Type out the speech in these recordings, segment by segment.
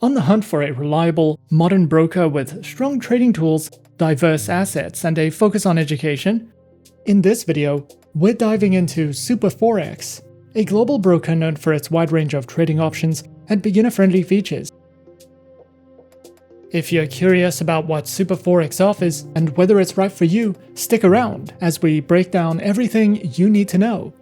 On the hunt for a reliable, modern broker with strong trading tools, diverse assets, and a focus on education? In this video, we're diving into SuperForex, a global broker known for its wide range of trading options and beginner-friendly features. If you're curious about what SuperForex offers and whether it's right for you, stick around as we break down everything you need to know.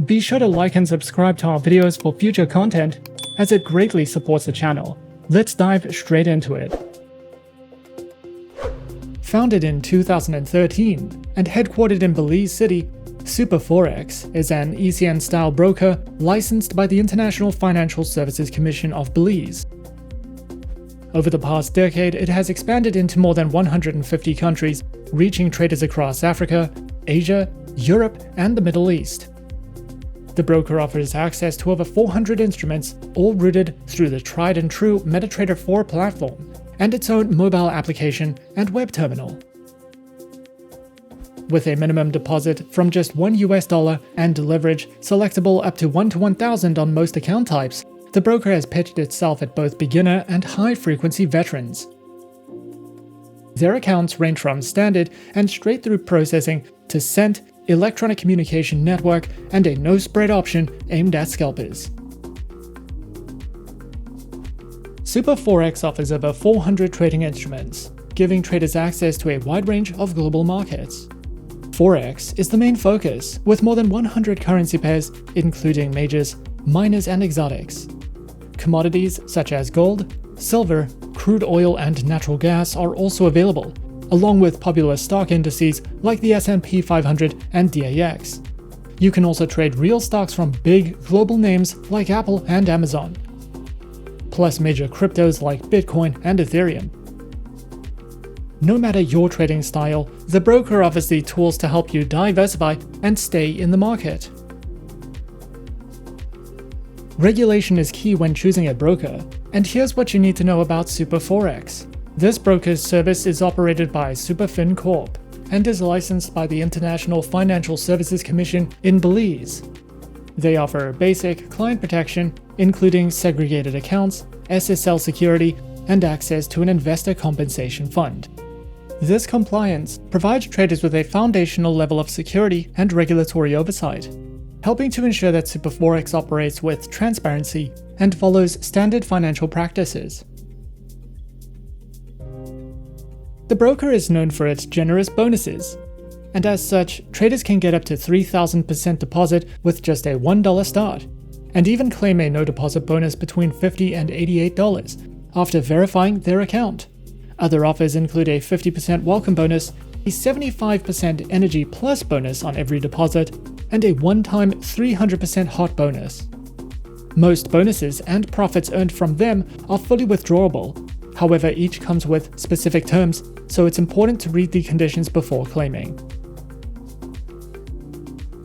Be sure to like and subscribe to our videos for future content, as it greatly supports the channel. Let's dive straight into it. Founded in 2013 and headquartered in Belize City, SuperForex is an ECN-style broker licensed by the International Financial Services Commission of Belize. Over the past decade, it has expanded into more than 150 countries, reaching traders across Africa, Asia, Europe, and the Middle East. The broker offers access to over 400 instruments, all rooted through the tried-and-true MetaTrader 4 platform and its own mobile application and web terminal. With a minimum deposit from just $1 and leverage selectable up to 1 to 1,000 on most account types, the broker has pitched itself at both beginner and high-frequency veterans. Their accounts range from standard and straight-through processing to cent, electronic communication network, and a no-spread option aimed at scalpers. SuperForex offers over 400 trading instruments, giving traders access to a wide range of global markets. Forex is the main focus, with more than 100 currency pairs, including majors, minors, and exotics. Commodities such as gold, silver, crude oil, and natural gas are also available, along with popular stock indices like the S&P 500 and DAX. You can also trade real stocks from big global names like Apple and Amazon, plus major cryptos like Bitcoin and Ethereum. No matter your trading style, the broker offers the tools to help you diversify and stay in the market. Regulation is key when choosing a broker, and here's what you need to know about SuperForex. This broker's service is operated by SuperFin Corp and is licensed by the International Financial Services Commission in Belize. They offer basic client protection, including segregated accounts, SSL security, and access to an investor compensation fund. This compliance provides traders with a foundational level of security and regulatory oversight, helping to ensure that SuperForex operates with transparency and follows standard financial practices. The broker is known for its generous bonuses, and as such, traders can get up to 3,000% deposit with just a $1 start, and even claim a no-deposit bonus between $50 and $88 after verifying their account. Other offers include a 50% welcome bonus, a 75% Energy Plus bonus on every deposit, and a one-time 300% hot bonus. Most bonuses and profits earned from them are fully withdrawable. However, each comes with specific terms, so it's important to read the conditions before claiming.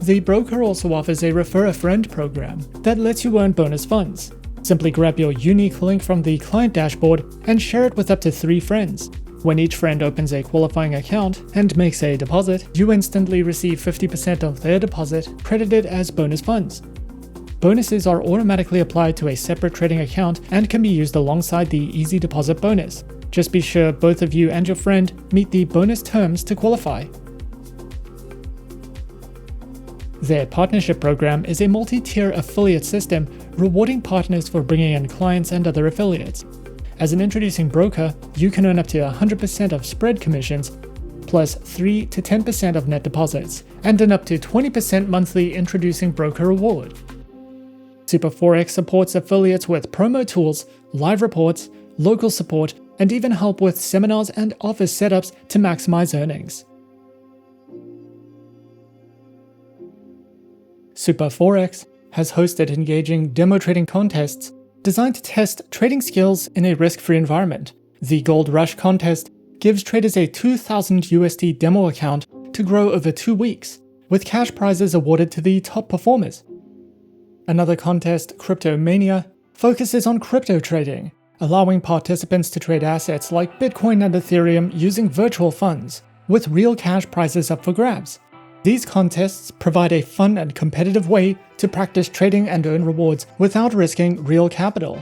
The broker also offers a Refer a Friend program that lets you earn bonus funds. Simply grab your unique link from the client dashboard and share it with up to 3 friends. When each friend opens a qualifying account and makes a deposit, you instantly receive 50% of their deposit credited as bonus funds. Bonuses are automatically applied to a separate trading account and can be used alongside the Easy Deposit bonus. Just be sure both of you and your friend meet the bonus terms to qualify. Their partnership program is a multi-tier affiliate system rewarding partners for bringing in clients and other affiliates. As an introducing broker, you can earn up to 100% of spread commissions, plus 3 to 10% of net deposits, and an up to 20% monthly introducing broker reward. SuperForex supports affiliates with promo tools, live reports, local support, and even help with seminars and office setups to maximize earnings. SuperForex has hosted engaging demo trading contests designed to test trading skills in a risk-free environment. The Gold Rush contest gives traders a 2,000 USD demo account to grow over 2 weeks, with cash prizes awarded to the top performers. Another contest, Crypto Mania, focuses on crypto trading, allowing participants to trade assets like Bitcoin and Ethereum using virtual funds, with real cash prizes up for grabs. These contests provide a fun and competitive way to practice trading and earn rewards without risking real capital.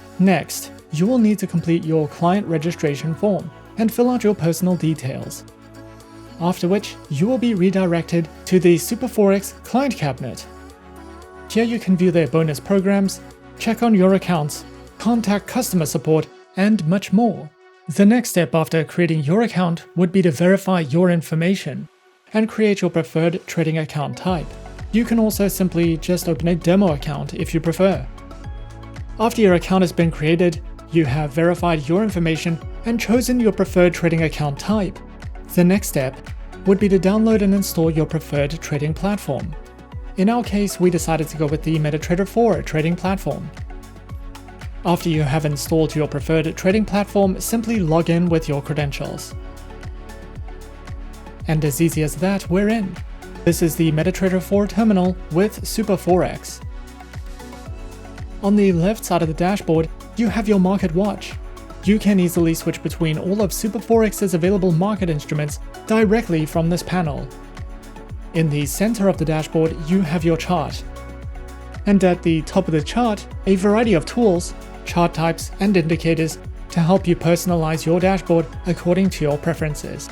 Next, you will need to complete your client registration form and fill out your personal details. After which, you will be redirected to the SuperForex client cabinet. Here you can view their bonus programs, check on your accounts, contact customer support, and much more. The next step after creating your account would be to verify your information and create your preferred trading account type. You can also simply just open a demo account if you prefer. After your account has been created, you have verified your information and chosen your preferred trading account type. The next step would be to download and install your preferred trading platform. In our case, we decided to go with the MetaTrader 4 trading platform. After you have installed your preferred trading platform, simply log in with your credentials. And as easy as that, we're in. This is the MetaTrader 4 terminal with SuperForex. On the left side of the dashboard, you have your market watch. You can easily switch between all of SuperForex's available market instruments directly from this panel. In the center of the dashboard, you have your chart. And at the top of the chart, a variety of tools, chart types, and indicators to help you personalize your dashboard according to your preferences.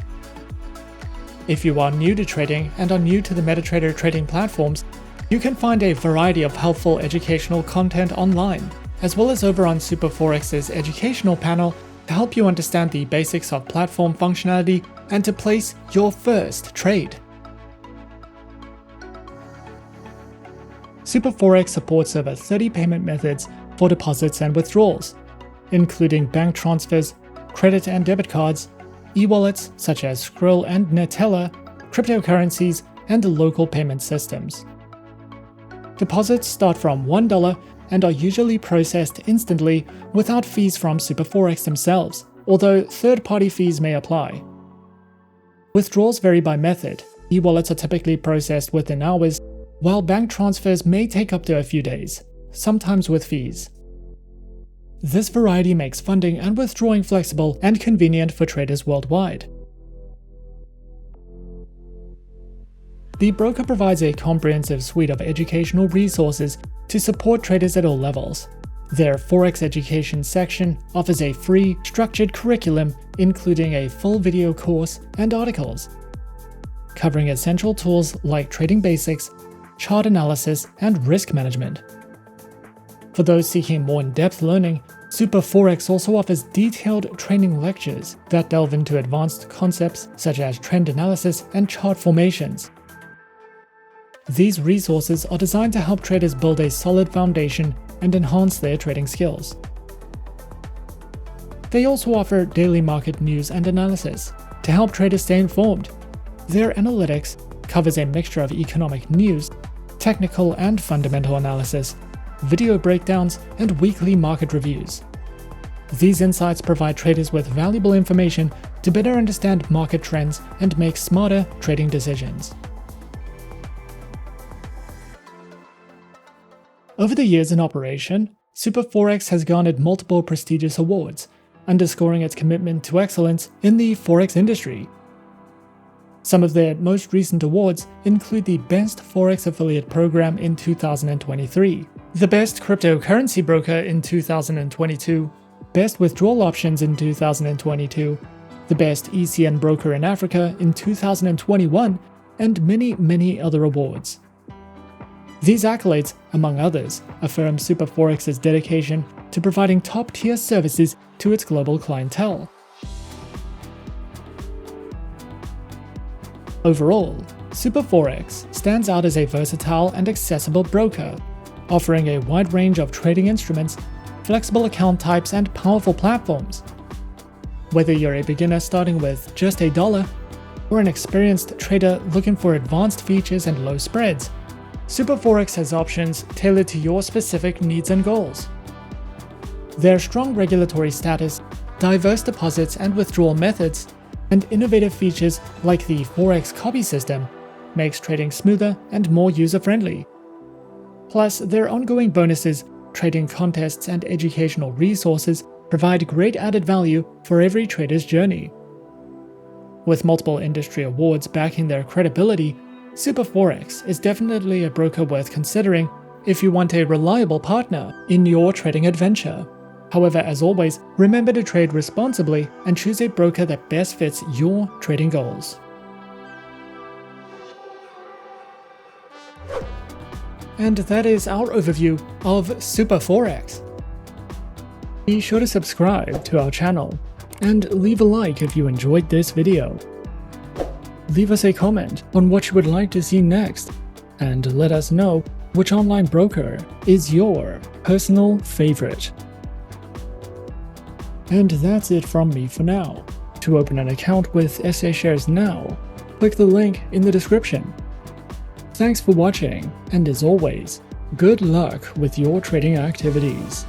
If you are new to trading and are new to the MetaTrader trading platforms, you can find a variety of helpful educational content online, as well as over on SuperForex's educational panel to help you understand the basics of platform functionality and to place your first trade. SuperForex supports over 30 payment methods for deposits and withdrawals, including bank transfers, credit and debit cards, e-wallets such as Skrill and Neteller, cryptocurrencies, and local payment systems. Deposits start from $1 and are usually processed instantly without fees from SuperForex themselves, although third-party fees may apply. Withdrawals vary by method. E-wallets are typically processed within hours, while bank transfers may take up to a few days, sometimes with fees. This variety makes funding and withdrawing flexible and convenient for traders worldwide. The broker provides a comprehensive suite of educational resources to support traders at all levels. Their Forex Education section offers a free, structured curriculum including a full video course and articles, covering essential tools like trading basics, chart analysis, and risk management. For those seeking more in-depth learning, SuperForex also offers detailed training lectures that delve into advanced concepts such as trend analysis and chart formations. These resources are designed to help traders build a solid foundation and enhance their trading skills. They also offer daily market news and analysis to help traders stay informed. Their analytics covers a mixture of economic news, technical and fundamental analysis, video breakdowns, and weekly market reviews. These insights provide traders with valuable information to better understand market trends and make smarter trading decisions. Over the years in operation, SuperForex has garnered multiple prestigious awards, underscoring its commitment to excellence in the Forex industry. Some of their most recent awards include the Best Forex Affiliate Program in 2023, the Best Cryptocurrency Broker in 2022, Best Withdrawal Options in 2022, the Best ECN Broker in Africa in 2021, and many other awards. These accolades, among others, affirm SuperForex's dedication to providing top-tier services to its global clientele. Overall, SuperForex stands out as a versatile and accessible broker, offering a wide range of trading instruments, flexible account types, and powerful platforms. Whether you're a beginner starting with just $1 or an experienced trader looking for advanced features and low spreads, SuperForex has options tailored to your specific needs and goals. Their strong regulatory status, diverse deposits and withdrawal methods, and innovative features like the Forex copy system makes trading smoother and more user-friendly. Plus, their ongoing bonuses, trading contests, and educational resources provide great added value for every trader's journey. With multiple industry awards backing their credibility, SuperForex is definitely a broker worth considering if you want a reliable partner in your trading adventure. However, as always, remember to trade responsibly and choose a broker that best fits your trading goals. And that is our overview of SuperForex. Be sure to subscribe to our channel and leave a like if you enjoyed this video. Leave us a comment on what you would like to see next, and let us know which online broker is your personal favorite. And that's it from me for now. To open an account with SA Shares now, click the link in the description. Thanks for watching, and as always, good luck with your trading activities.